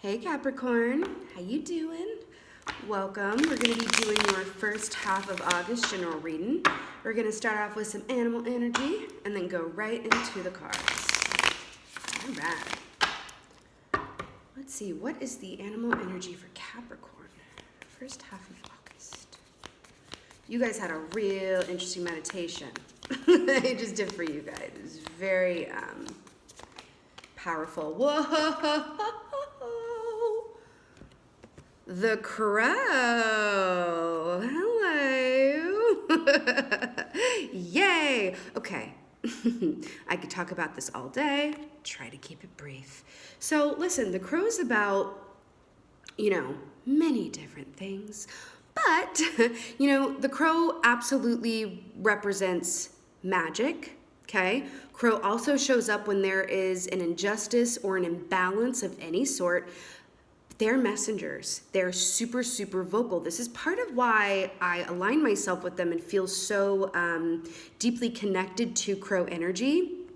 Hey Capricorn, how you doing? Welcome. We're going to be doing your first half of August general reading. We're going to start off with some animal energy and then go right into the cards. All right. Let's see, what is the animal energy for Capricorn? First half of August. You guys had a real interesting meditation. I just did for you guys. It was very powerful. Whoa! The crow. Hello. Yay. Okay. I could talk about this all day. Try to keep it brief. So listen, the crow is about, many different things. But, the crow absolutely represents magic. Okay. Crow also shows up when there is an injustice or an imbalance of any sort. They're messengers. They're super, super vocal. This is part of why I align myself with them and feel so deeply connected to crow energy.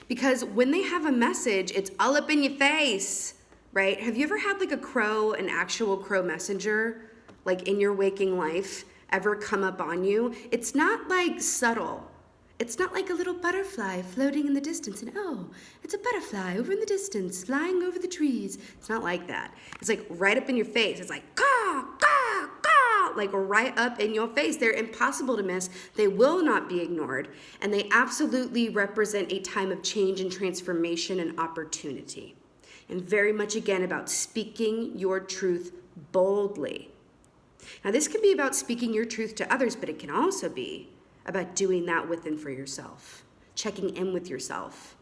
Because when they have a message, it's all up in your face, right? Have you ever had like a crow, an actual crow messenger, like in your waking life, ever come up on you? It's not like subtle. It's not like a little butterfly floating in the distance and, oh, it's a butterfly over in the distance, flying over the trees. It's not like that. It's like right up in your face. It's like, caw, caw, caw, like right up in your face. They're impossible to miss. They will not be ignored. And they absolutely represent a time of change and transformation and opportunity. And very much, again, about speaking your truth boldly. Now, this can be about speaking your truth to others, but it can also be about doing that with and for yourself, checking in with yourself,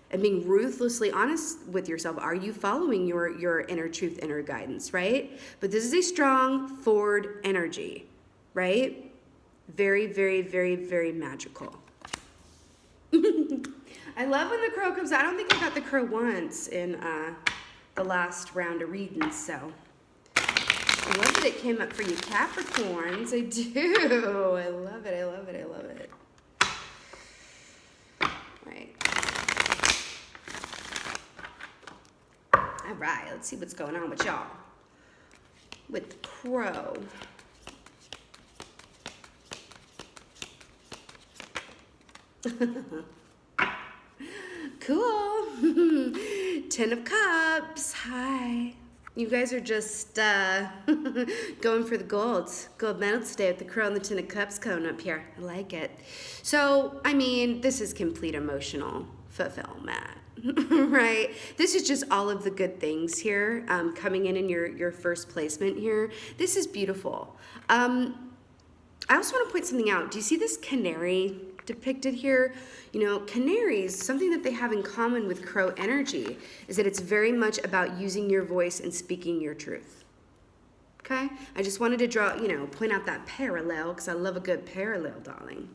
and being ruthlessly honest with yourself. Are you following your inner truth, inner guidance, right? But this is a strong forward energy, right? Very, very, very, very magical. I love when the crow comes out. I don't think I got the crow once in the last round of readings, so I love that it came up for you Capricorns. I do. I love it. I love it. I love it. All right. Let's see what's going on with y'all. With the crow. Cool. 10 of Cups. Hi. You guys are just going for the gold medal today with the crow and the 10 of Cups coming up here. I like it. So, this is complete emotional fulfillment, right? This is just all of the good things here coming in your first placement here. This is beautiful. I also want to point something out. Do you see this canary depicted here? Canaries, something that they have in common with crow energy is that it's very much about using your voice and speaking your truth. Okay? I just wanted to draw, point out that parallel because I love a good parallel, darling.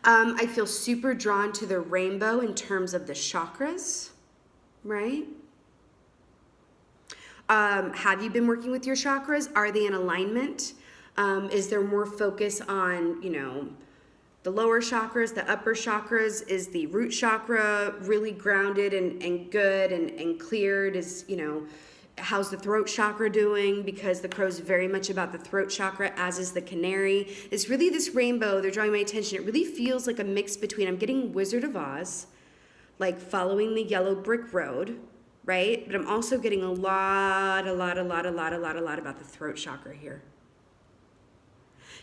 I feel super drawn to the rainbow in terms of the chakras, right? Have you been working with your chakras? Are they in alignment? Is there more focus on, the lower chakras, the upper chakras? Is the root chakra really grounded and good and cleared? Is, how's the throat chakra doing? Because the crow's very much about the throat chakra, as is the canary. It's really this rainbow. They're drawing my attention. It really feels like a mix between, I'm getting Wizard of Oz, like following the yellow brick road, right? But I'm also getting a lot about the throat chakra here.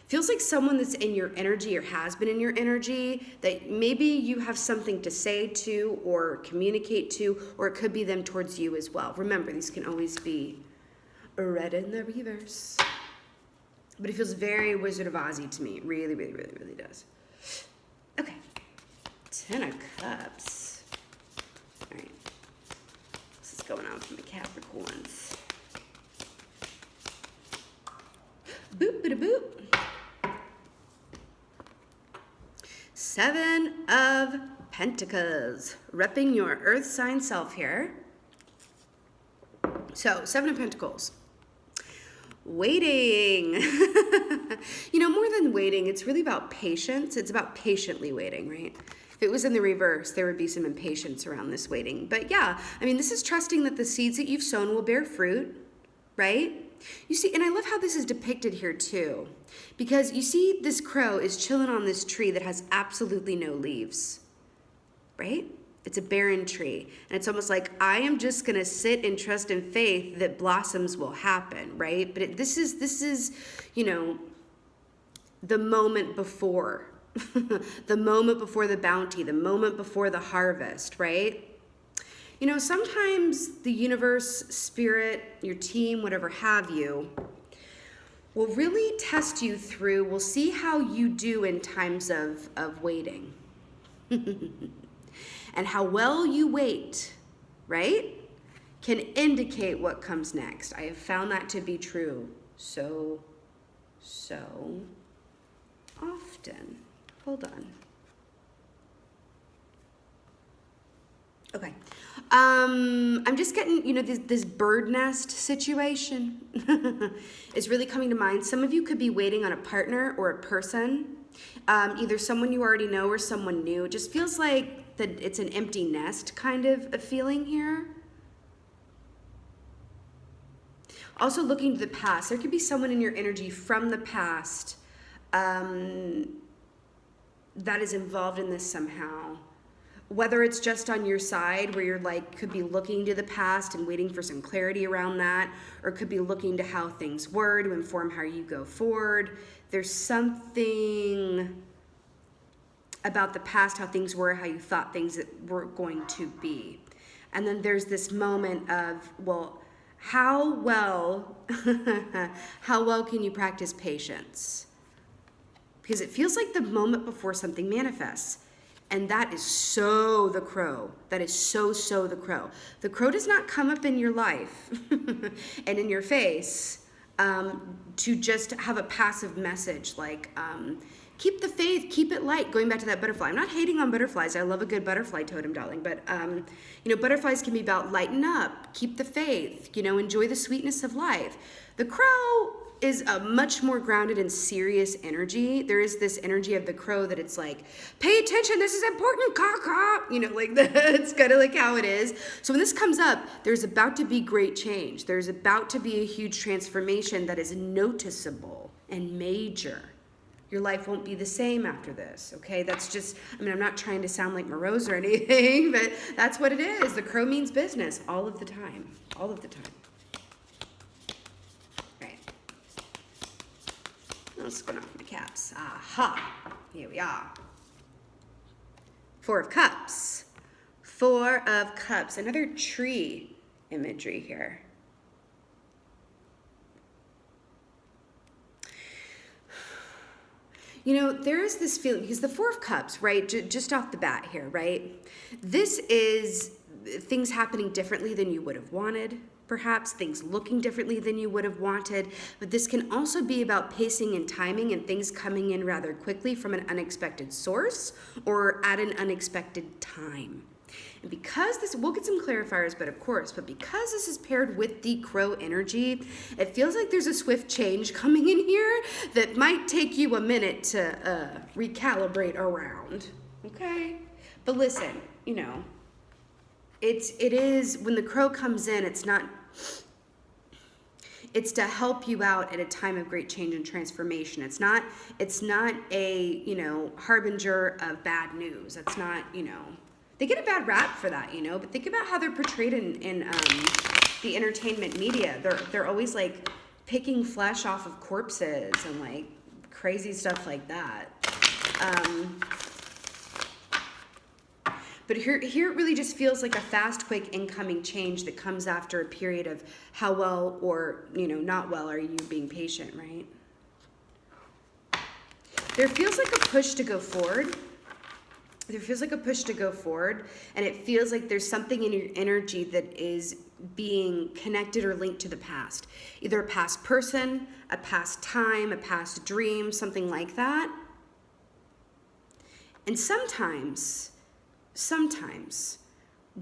Feels like someone that's in your energy or has been in your energy that maybe you have something to say to or communicate to, or it could be them towards you as well. Remember, these can always be red in the reverse. But it feels very Wizard of Ozzy to me. It really, really, really, really does. Okay. 10 of Cups. All right. What's going on for the Capricorns? Boop, bada boop. 7 of Pentacles, repping your earth sign self here. So, 7 of Pentacles. Waiting. More than waiting, it's really about patience. It's about patiently waiting, right? If it was in the reverse, there would be some impatience around this waiting. But yeah, I mean, this is trusting that the seeds that you've sown will bear fruit, right? You see, and I love how this is depicted here too, because you see this crow is chilling on this tree that has absolutely no leaves, right? It's a barren tree. And it's almost like, I am just going to sit and trust in faith that blossoms will happen, right? But this is, you know, the moment before, the moment before the bounty, the moment before the harvest, right? You know, sometimes the universe, spirit, your team, whatever have you, will really test you through, will see how you do in times of waiting. And how well you wait, right, can indicate what comes next. I have found that to be true so often. Hold on. Okay. I'm just getting, you know, this bird nest situation is really coming to mind. Some of you could be waiting on a partner or a person, either someone you already know or someone new. It just feels like that it's an empty nest kind of a feeling here. Also looking to the past. There could be someone in your energy from the past that is involved in this somehow. Whether it's just on your side where you're like, could be looking to the past and waiting for some clarity around that, or could be looking to how things were to inform how you go forward. There's something about the past, how things were, how you thought things were going to be. And then there's this moment of, well, how well can you practice patience? Because it feels like the moment before something manifests. And that is so the crow. That is so the crow. The crow does not come up in your life and in your face to just have a passive message like, keep the faith, keep it light. Going back to that butterfly. I'm not hating on butterflies. I love a good butterfly totem, darling. But, you know, butterflies can be about lighten up, keep the faith, you know, enjoy the sweetness of life. The crow is a much more grounded and serious energy. There is this energy of the crow that it's like, pay attention, this is important, caw. You know, like that's kind of like how it is. So when this comes up, there's about to be great change. There's about to be a huge transformation that is noticeable and major. Your life won't be the same after this, okay? That's just, I mean, I'm not trying to sound like morose or anything, but that's what it is. The crow means business all of the time, all of the time. What's going on with my caps? Aha, here we are. Four of Cups. Four of Cups. Another tree imagery here. You know, there is this feeling, because the Four of Cups, right, just off the bat here, right? This is things happening differently than you would have wanted. Perhaps things looking differently than you would have wanted, but this can also be about pacing and timing and things coming in rather quickly from an unexpected source or at an unexpected time. And because this, we'll get some clarifiers, but because this is paired with the crow energy, it feels like there's a swift change coming in here that might take you a minute to recalibrate around, okay? But listen, you know, it is when the crow comes in, it's to help you out at a time of great change and transformation. It's not a, you know, harbinger of bad news. It's not, you know, they get a bad rap for that, you know, but think about how they're portrayed in the entertainment media. They're always like picking flesh off of corpses and like crazy stuff like that. But here it really just feels like a fast, quick incoming change that comes after a period of how well or, you know, not well are you being patient, right? There feels like a push to go forward. There feels like a push to go forward, and it feels like there's something in your energy that is being connected or linked to the past. Either a past person, a past time, a past dream, something like that. And sometimes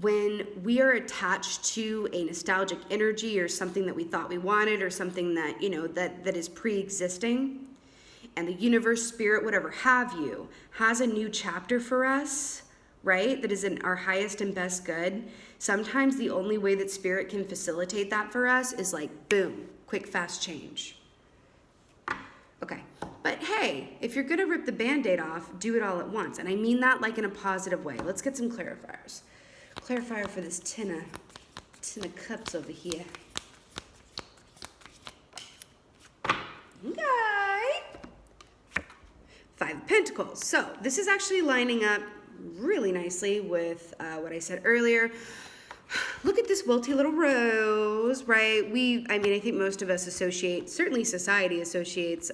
when we are attached to a nostalgic energy or something that we thought we wanted or something that, you know, that is pre-existing, and the universe, spirit, whatever have you, has a new chapter for us, right? That is in our highest and best good. Sometimes the only way that spirit can facilitate that for us is like, boom, quick, fast change. Okay, but hey, if you're gonna rip the Band-Aid off, do it all at once. And I mean that like in a positive way. Let's get some clarifiers. Clarifier for this tin of cups over here. Okay. Five of Pentacles. So this is actually lining up really nicely with what I said earlier. Look at this wilty little rose, right? I think most of us associate, certainly society associates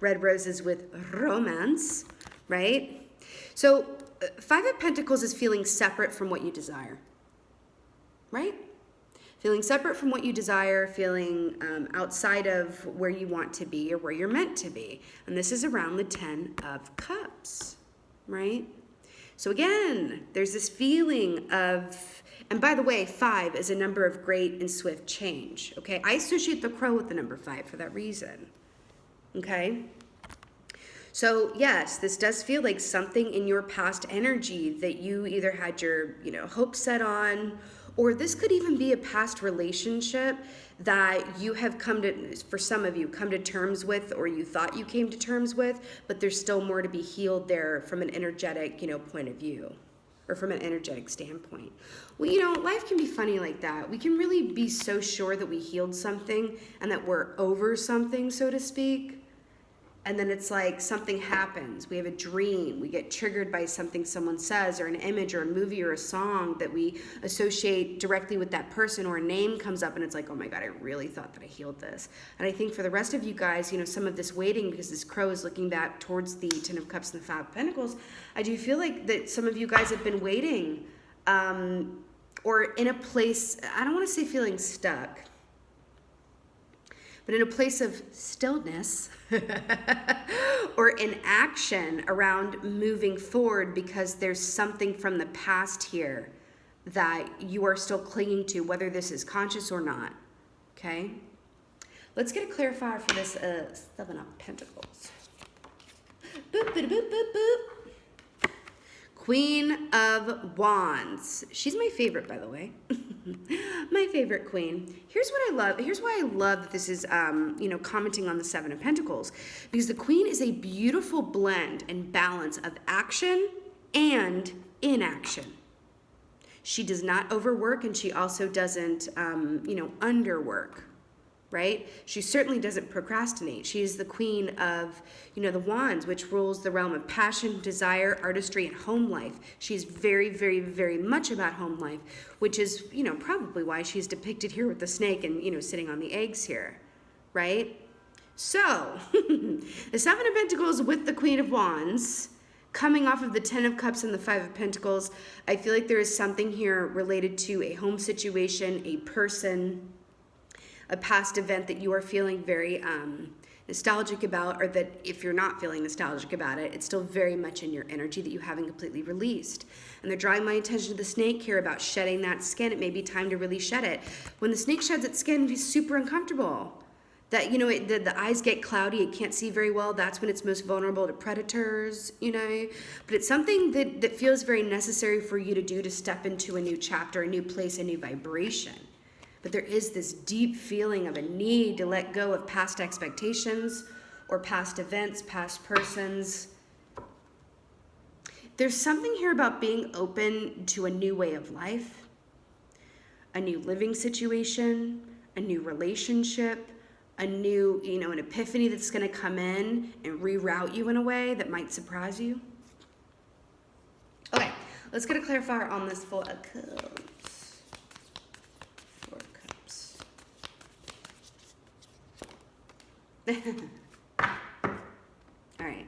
red roses with romance, right? So Five of Pentacles is feeling separate from what you desire, right? Feeling separate from what you desire, feeling outside of where you want to be or where you're meant to be. And this is around the 10 of Cups, right? So again, there's this feeling of, and by the way, 5 is a number of great and swift change, okay? I associate the crow with the number 5 for that reason, okay? So yes, this does feel like something in your past energy that you either had your, hopes set on, or this could even be a past relationship that you have for some of you, come to terms with, or you thought you came to terms with, but there's still more to be healed there from an energetic, point of view, or from an energetic standpoint. Well, life can be funny like that. We can really be so sure that we healed something and that we're over something, so to speak. And then it's like something happens. We have a dream. We get triggered by something someone says, or an image, or a movie, or a song that we associate directly with that person, or a name comes up and it's like, oh my God, I really thought that I healed this. And I think for the rest of you guys, some of this waiting, because this crow is looking back towards the 10 of Cups and the 5 of Pentacles, I do feel like that some of you guys have been waiting or in a place, I don't want to say feeling stuck, but in a place of stillness or inaction around moving forward, because there's something from the past here that you are still clinging to, whether this is conscious or not, okay? Let's get a clarifier for this 7 of Pentacles. Boop, boop, boop, boop, boop. Queen of Wands. She's my favorite, by the way. My favorite queen. Here's what I love. Here's why I love that this is, commenting on the 7 of Pentacles. Because the queen is a beautiful blend and balance of action and inaction. She does not overwork, and she also doesn't, underwork. Right? She certainly doesn't procrastinate. She is the queen of, the wands, which rules the realm of passion, desire, artistry, and home life. She's very, very, very much about home life, which is, probably why she's depicted here with the snake and, sitting on the eggs here, right? So, the 7 of Pentacles with the Queen of Wands, coming off of the 10 of Cups and the 5 of Pentacles, I feel like there is something here related to a home situation, a person, a past event that you are feeling very nostalgic about, or that if you're not feeling nostalgic about it, it's still very much in your energy that you haven't completely released. And they're drawing my attention to the snake here about shedding that skin. It may be time to really shed it. When the snake sheds its skin, it's super uncomfortable. That, the eyes get cloudy, it can't see very well. That's when it's most vulnerable to predators, But it's something that feels very necessary for you to do, to step into a new chapter, a new place, a new vibration. But there is this deep feeling of a need to let go of past expectations or past events, past persons. There's something here about being open to a new way of life, a new living situation, a new relationship, a new, an epiphany that's going to come in and reroute you in a way that might surprise you. Okay, let's get a clarifier on this 4 of Cups. All right.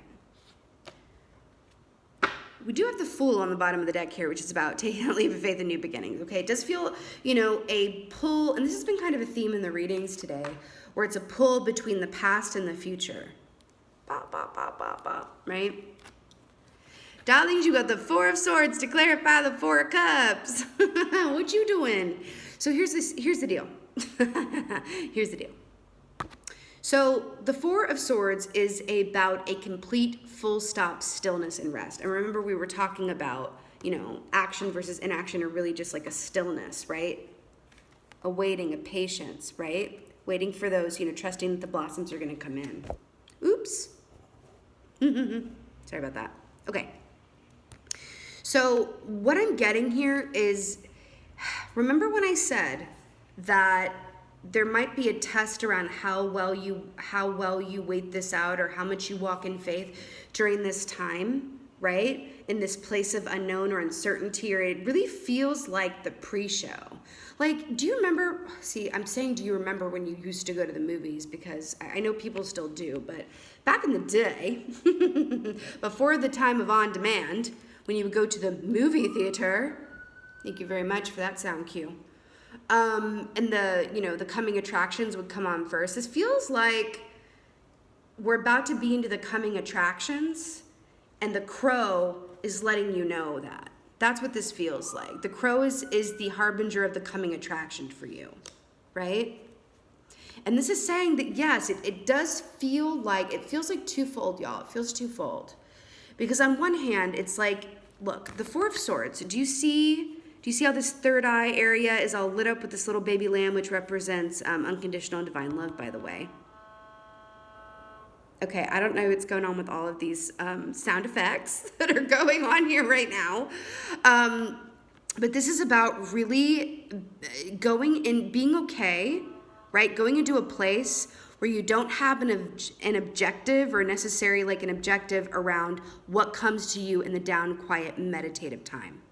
We do have the Fool on the bottom of the deck here, which is about taking a leap of faith and new beginnings, okay? It does feel, a pull, and this has been kind of a theme in the readings today, where it's a pull between the past and the future. Bop, bop, bop, bop, bop, right? Darlings, you got the 4 of Swords to clarify the 4 of Cups. What you doing? So here's the deal. Here's the deal. So the 4 of Swords is about a complete full stop stillness and rest. And remember, we were talking about, action versus inaction are really just like a stillness, right? A waiting, a patience, right? Waiting for those, trusting that the blossoms are going to come in. Oops. Sorry about that. Okay. So what I'm getting here is, remember when I said that there might be a test around how well you wait this out, or how much you walk in faith during this time, right? In this place of unknown or uncertainty, or it really feels like the pre-show. Like, do you remember, I'm saying do you remember when you used to go to the movies, because I know people still do, but back in the day, before the time of on demand, when you would go to the movie theater, thank you very much for that sound cue, and the coming attractions would come on first. This feels like we're about to be into the coming attractions, and the crow is letting you know that. That's what this feels like. The crow is the harbinger of the coming attraction for you, right? And this is saying that, yes, it does feel like, it feels like twofold, y'all. It feels twofold. Because on one hand, it's like, look, the Four of Swords, do you see how this third eye area is all lit up with this little baby lamb, which represents unconditional and divine love, by the way? Okay, I don't know what's going on with all of these sound effects that are going on here right now. But this is about really going in, being okay, right? Going into a place where you don't have an objective, or necessarily like an objective around what comes to you in the down, quiet, meditative time.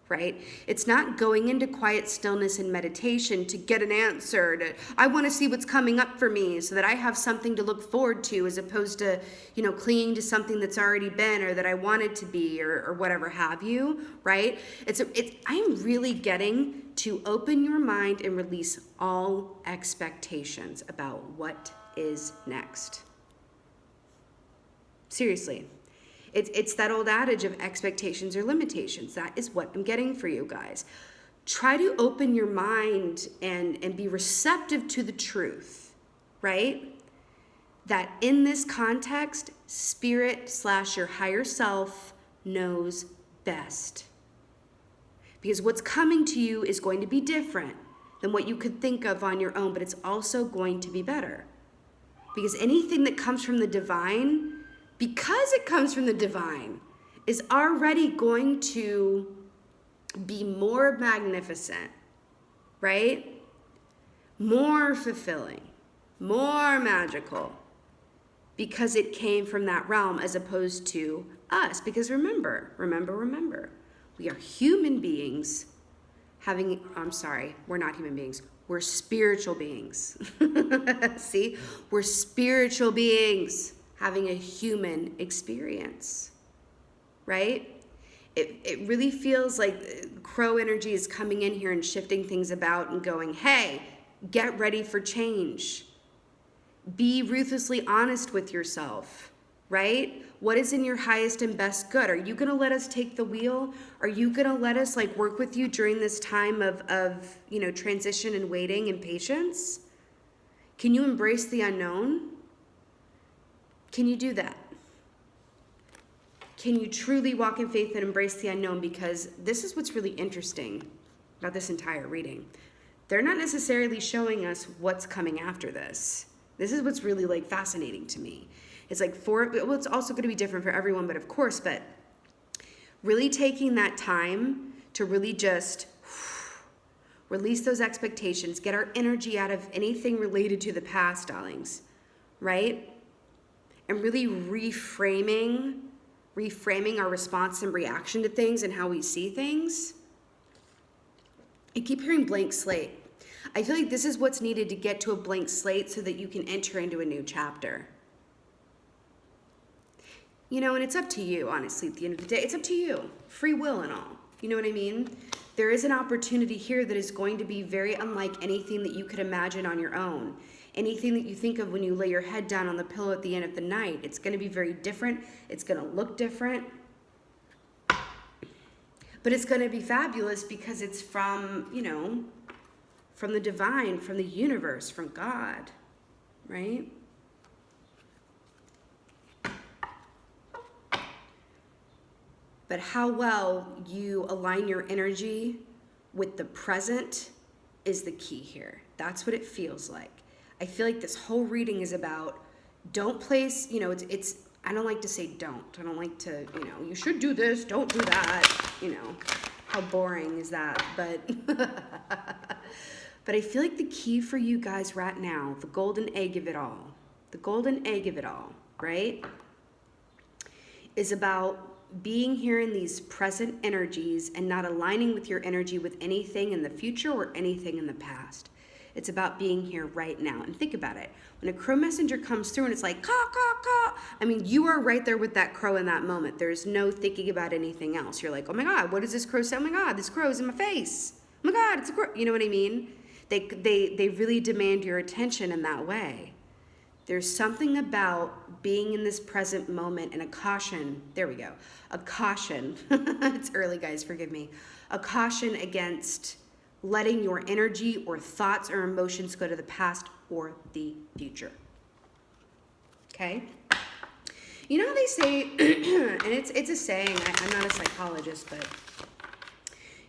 Right? It's not going into quiet stillness and meditation to get an answer. I want to see what's coming up for me so that I have something to look forward to, as opposed to, clinging to something that's already been, or that I wanted to be, or whatever have you, right? I'm really getting to open your mind and release all expectations about what is next. Seriously. It's that old adage of expectations or limitations. That is what I'm getting for you guys. Try to open your mind and be receptive to the truth, right? That in this context, spirit/your higher self knows best. Because what's coming to you is going to be different than what you could think of on your own, but it's also going to be better. Because anything that comes from the divine, because it comes from the divine, is already going to be more magnificent, right? More fulfilling, more magical, because it came from that realm, as opposed to us. Because remember, we are human beings we're not human beings. We're spiritual beings. See? We're spiritual beings having a human experience, right? It really feels like crow energy is coming in here and shifting things about and going, hey, get ready for change. Be ruthlessly honest with yourself, right? What is in your highest and best good? Are you going to let us take the wheel? Are you going to let us work with you during this time of transition and waiting and patience? Can you embrace the unknown? Can you do that? Can you truly walk in faith and embrace the unknown? Because this is what's really interesting about this entire reading. They're not necessarily showing us what's coming after this. This is what's really fascinating to me. It's it's also going to be different for everyone, but of course, but really taking that time to really just release those expectations, get our energy out of anything related to the past, darlings, right? And really reframing our response and reaction to things and how we see things. I keep hearing blank slate. I feel like this is what's needed to get to a blank slate so that you can enter into a new chapter. And it's up to you, honestly, at the end of the day. It's up to you. Free will and all. You know what I mean? There is an opportunity here that is going to be very unlike anything that you could imagine on your own. Anything that you think of when you lay your head down on the pillow at the end of the night. It's going to be very different. It's going to look different. But it's going to be fabulous because it's from, from the divine, from the universe, from God, right? but how well you align your energy with the present is the key here. That's what it feels like. I feel like this whole reading is about, don't place, it's I don't like to say don't. I don't like to, you should do this, don't do that. How boring is that? But but I feel like the key for you guys right now, the golden egg of it all, right, is about being here in these present energies and not aligning with your energy with anything in the future or anything in the past. It's about being here right now. And think about it. When a crow messenger comes through and it's like, caw, caw, caw, I mean, you are right there with that crow in that moment. There's no thinking about anything else. You're like, oh my God, what does this crow say? Oh my God, this crow is in my face. Oh my God, it's a crow. You know what I mean? They really demand your attention in that way. There's something about being in this present moment and a caution. There we go. A caution. It's early, guys, forgive me. A caution against letting your energy or thoughts or emotions go to the past or the future. Okay? You know how they say, and it's a saying, I'm not a psychologist, but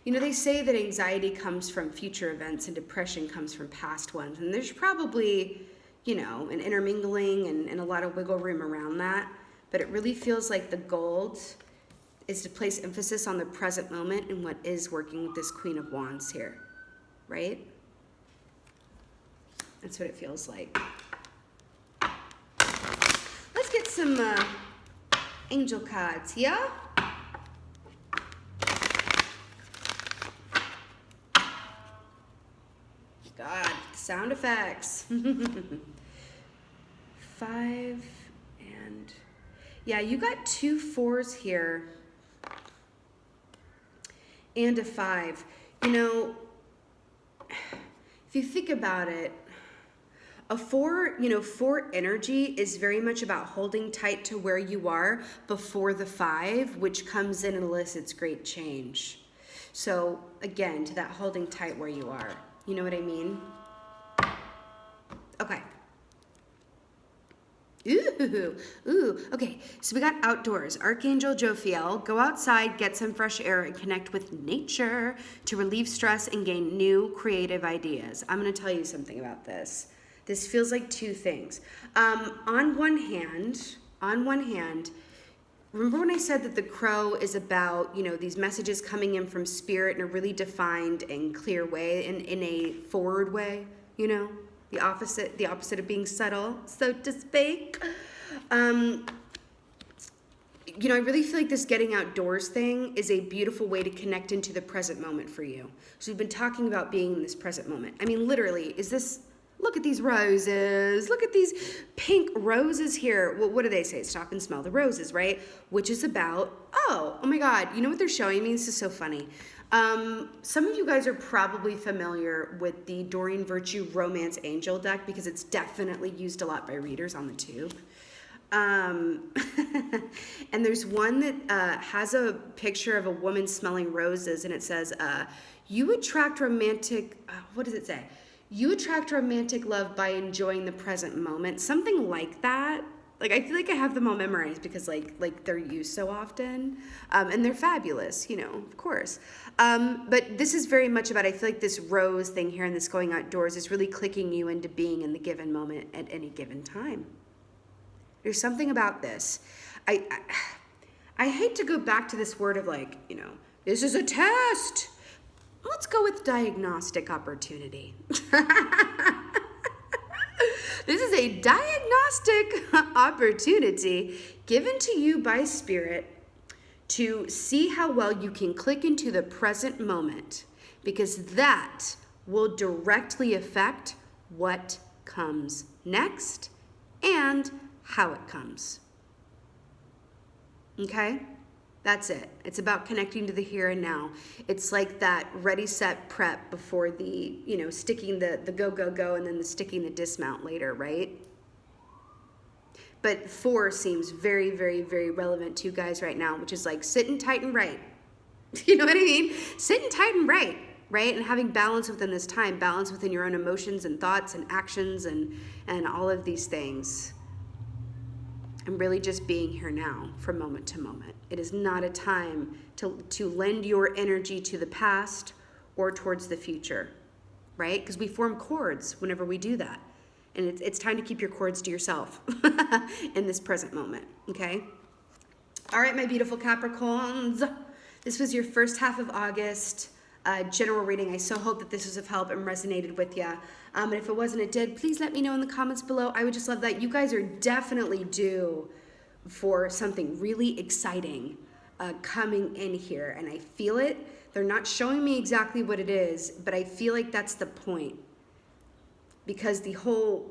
they say that anxiety comes from future events and depression comes from past ones. And there's probably, an intermingling and a lot of wiggle room around that. But it really feels like the gold is to place emphasis on the present moment and what is working with this Queen of Wands here, right? That's what it feels like. Let's get some angel cards here. God, sound effects. 5 and... Yeah, you got 2 4s here. And a 5. If you think about it, a 4, 4 energy is very much about holding tight to where you are before the 5, which comes in and elicits great change. So again, to that holding tight where you are. You know what I mean? Okay. Ooh, okay, so we got outdoors. Archangel Jophiel, go outside, get some fresh air, and connect with nature to relieve stress and gain new creative ideas. I'm going to tell you something about this. This feels like 2 things. On one hand, remember when I said that the crow is about, these messages coming in from spirit in a really defined and clear way, in a forward way, the opposite of being subtle, so to speak. I really feel like this getting outdoors thing is a beautiful way to connect into the present moment for you. So we've been talking about being in this present moment. I mean, literally, look at these roses. Look at these pink roses here. Well, what do they say? Stop and smell the roses, right? Which is about, oh my God, you know what they're showing me? This is so funny. Some of you guys are probably familiar with the Doreen Virtue Romance Angel deck because it's definitely used a lot by readers on the tube. And there's one that has a picture of a woman smelling roses, and it says, you attract romantic, what does it say? You attract romantic love by enjoying the present moment. Something like that. Like, I feel like I have them all memorized because like they're used so often. And they're fabulous, of course. But this is very much about, I feel like this rose thing here and this going outdoors is really clicking you into being in the given moment at any given time. There's something about this. I hate to go back to this word of this is a test. Let's go with diagnostic opportunity. This is a diagnostic opportunity given to you by Spirit to see how well you can click into the present moment, because that will directly affect what comes next and how it comes. Okay? That's it. It's about connecting to the here and now. It's like that ready, set, prep before the, sticking the go, go, go, and then the sticking the dismount later, right? But 4 seems very, very, very relevant to you guys right now, which is like sitting tight and right. You know what I mean? Sitting tight and right? And having balance within this time, balance within your own emotions and thoughts and actions and all of these things. I'm really just being here now from moment to moment. It is not a time to lend your energy to the past or towards the future, right? Because we form cords whenever we do that. And it's time to keep your cords to yourself in this present moment, okay? All right, my beautiful Capricorns. This was your first half of August general reading. I so hope that this was of help and resonated with you. And if it wasn't, it did. Please let me know in the comments below. I would just love that. You guys are definitely due for something really exciting coming in here. And I feel it. They're not showing me exactly what it is, but I feel like that's the point. Because the whole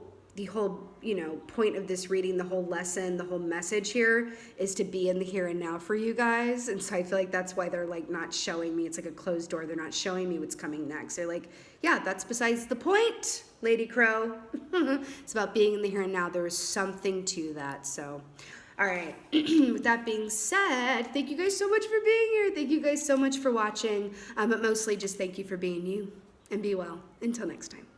point of this reading, the whole lesson, the whole message here is to be in the here and now for you guys. And so I feel like that's why they're like not showing me. It's like a closed door. They're not showing me what's coming next. They're like, yeah, that's besides the point, Lady Crow. It's about being in the here and now. There is something to that. So, all right. With that being said, thank you guys so much for being here. Thank you guys so much for watching. But mostly just thank you for being you, and be well. Until next time.